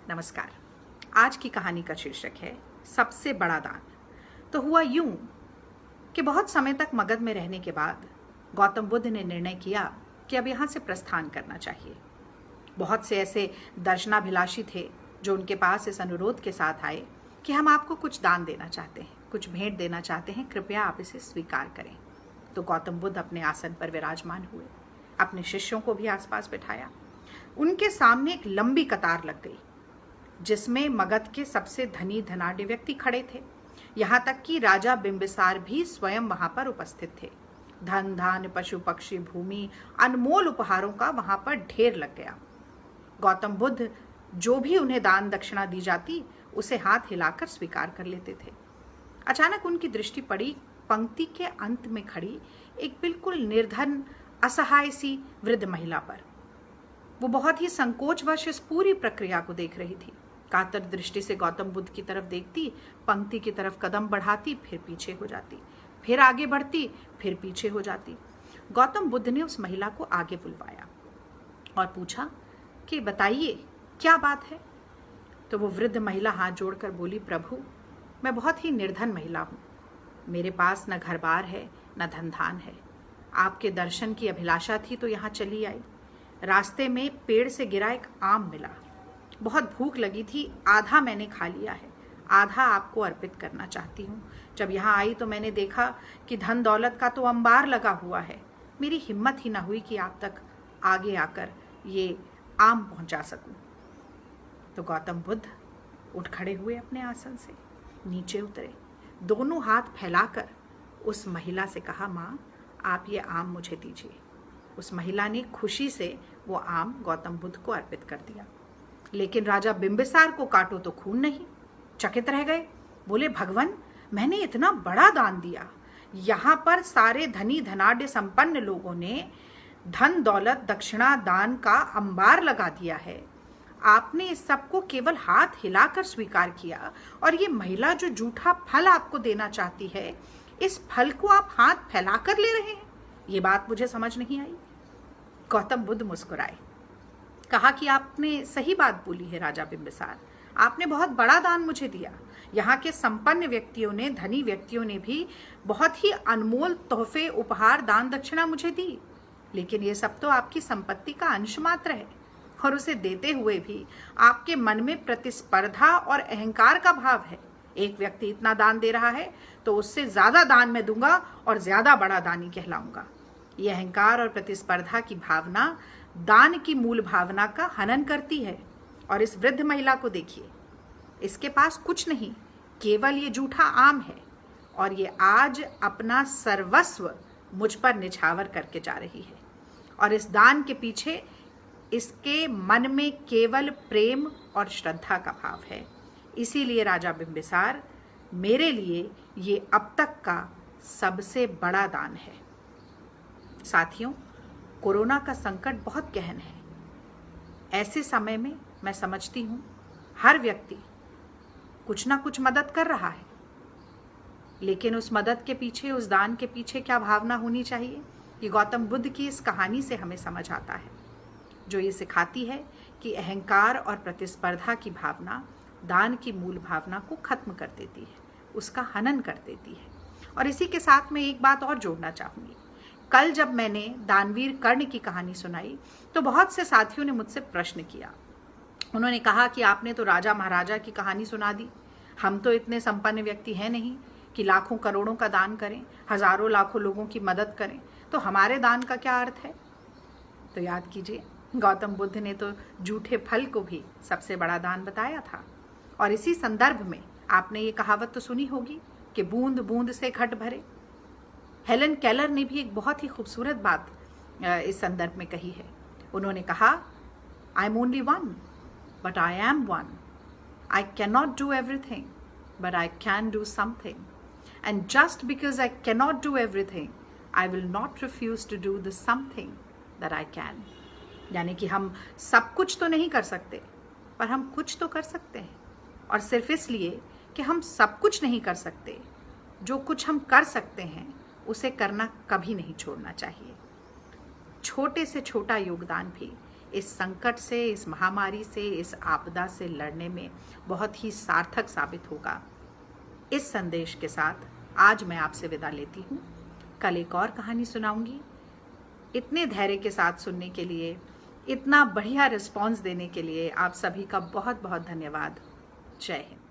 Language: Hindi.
नमस्कार। आज की कहानी का शीर्षक है सबसे बड़ा दान। तो हुआ यूं कि बहुत समय तक मगध में रहने के बाद गौतम बुद्ध ने निर्णय किया कि अब यहाँ से प्रस्थान करना चाहिए। बहुत से ऐसे दर्शनाभिलाषी थे जो उनके पास इस अनुरोध के साथ आए कि हम आपको कुछ दान देना चाहते हैं, कुछ भेंट देना चाहते हैं, कृपया आप इसे स्वीकार करें। तो गौतम बुद्ध अपने आसन पर विराजमान हुए, अपने शिष्यों को भी आसपास बिठाया। उनके सामने एक लंबी कतार लग गई जिसमें मगध के सबसे धनी धनाढ्य व्यक्ति खड़े थे। यहाँ तक कि राजा बिंबिसार भी स्वयं वहां पर उपस्थित थे। धन धान पशु पक्षी भूमि अनमोल उपहारों का वहां पर ढेर लग गया। गौतम बुद्ध जो भी उन्हें दान दक्षिणा दी जाती उसे हाथ हिलाकर स्वीकार कर लेते थे। अचानक उनकी दृष्टि पड़ी पंक्ति के अंत में खड़ी एक बिल्कुल निर्धन असहाय सी वृद्ध महिला पर। वो बहुत ही संकोचवश इस पूरी प्रक्रिया को देख रही थी। कातर दृष्टि से गौतम बुद्ध की तरफ देखती, पंक्ति की तरफ कदम बढ़ाती, फिर पीछे हो जाती, फिर आगे बढ़ती, फिर पीछे हो जाती। गौतम बुद्ध ने उस महिला को आगे बुलवाया और पूछा कि बताइए क्या बात है। तो वो वृद्ध महिला हाथ जोड़कर बोली, प्रभु मैं बहुत ही निर्धन महिला हूँ। मेरे पास न घर बार है न धन धान है। आपके दर्शन की अभिलाषा थी तो यहाँ चली आई। रास्ते में पेड़ से गिरा एक आम मिला। बहुत भूख लगी थी, आधा मैंने खा लिया है, आधा आपको अर्पित करना चाहती हूँ। जब यहाँ आई तो मैंने देखा कि धन दौलत का तो अंबार लगा हुआ है। मेरी हिम्मत ही ना हुई कि आप तक आगे आकर ये आम पहुँचा सकूँ। तो गौतम बुद्ध उठ खड़े हुए, अपने आसन से नीचे उतरे, दोनों हाथ फैलाकर उस महिला से कहा, माँ आप ये आम मुझे दीजिए। उस महिला ने खुशी से वो आम गौतम बुद्ध को अर्पित कर दिया। लेकिन राजा बिंबिसार को काटो तो खून नहीं। चकित रह गए, बोले भगवान मैंने इतना बड़ा दान दिया। यहाँ पर सारे धनी धनाढ्य संपन्न लोगों ने धन दौलत दक्षिणा दान का अंबार लगा दिया है। आपने इस सबको केवल हाथ हिलाकर स्वीकार किया और ये महिला जो झूठा फल आपको देना चाहती है, इस फल को आप हाथ फैलाकर ले रहे हैं। ये बात मुझे समझ नहीं आई। गौतम बुद्ध मुस्कुराए, कहा कि आपने सही बात बोली है राजा बिंबिसार, आपने बहुत बड़ा दान मुझे दिया। यहाँ के संपन्न व्यक्तियों ने, धनी व्यक्तियों ने भी बहुत ही अनमोल तोहफे उपहार दान दक्षिणा मुझे दी। लेकिन ये सब तो आपकी संपत्ति का अंश मात्र है और उसे देते हुए भी आपके मन में प्रतिस्पर्धा और अहंकार का भाव है। एक व्यक्ति इतना दान दे रहा है तो उससे ज्यादा दान मैं दूंगा और ज्यादा बड़ा दानी कहलाऊंगा। यह अहंकार और प्रतिस्पर्धा की भावना दान की मूल भावना का हनन करती है। और इस वृद्ध महिला को देखिए, इसके पास कुछ नहीं, केवल ये जूठा आम है और ये आज अपना सर्वस्व मुझ पर निछावर करके जा रही है। और इस दान के पीछे इसके मन में केवल प्रेम और श्रद्धा का भाव है। इसीलिए राजा बिंबिसार मेरे लिए ये अब तक का सबसे बड़ा दान है। साथियों, कोरोना का संकट बहुत गहन है। ऐसे समय में मैं समझती हूँ हर व्यक्ति कुछ ना कुछ मदद कर रहा है, लेकिन उस मदद के पीछे, उस दान के पीछे क्या भावना होनी चाहिए, ये गौतम बुद्ध की इस कहानी से हमें समझ आता है, जो ये सिखाती है कि अहंकार और प्रतिस्पर्धा की भावना दान की मूल भावना को खत्म कर देती है, उसका हनन कर देती है। और इसी के साथ मैं एक बात और जोड़ना चाहूँगी। कल जब मैंने दानवीर कर्ण की कहानी सुनाई तो बहुत से साथियों ने मुझसे प्रश्न किया। उन्होंने कहा कि आपने तो राजा महाराजा की कहानी सुना दी, हम तो इतने संपन्न व्यक्ति हैं नहीं कि लाखों करोड़ों का दान करें, हजारों लाखों लोगों की मदद करें, तो हमारे दान का क्या अर्थ है। तो याद कीजिए, गौतम बुद्ध ने तो जूठे फल को भी सबसे बड़ा दान बताया था। और इसी संदर्भ में आपने ये कहावत तो सुनी होगी कि बूंद बूंद से घट भरे। हेलन केलर ने भी एक बहुत ही खूबसूरत बात इस संदर्भ में कही है। उन्होंने कहा, I am only one but I am one. I can not do everything but I can do something, and just because I can not do everything I will not refuse to do the something that I can. यानी कि हम सब कुछ तो नहीं कर सकते, पर हम कुछ तो कर सकते हैं। और सिर्फ इसलिए कि हम सब कुछ नहीं कर सकते, जो कुछ हम कर सकते हैं उसे करना कभी नहीं छोड़ना चाहिए। छोटे से छोटा योगदान भी इस संकट से, इस महामारी से, इस आपदा से लड़ने में बहुत ही सार्थक साबित होगा। इस संदेश के साथ आज मैं आपसे विदा लेती हूँ। कल एक और कहानी सुनाऊंगी। इतने धैर्य के साथ सुनने के लिए, इतना बढ़िया रिस्पॉन्स देने के लिए आप सभी का बहुत बहुत धन्यवाद। जय हिंद।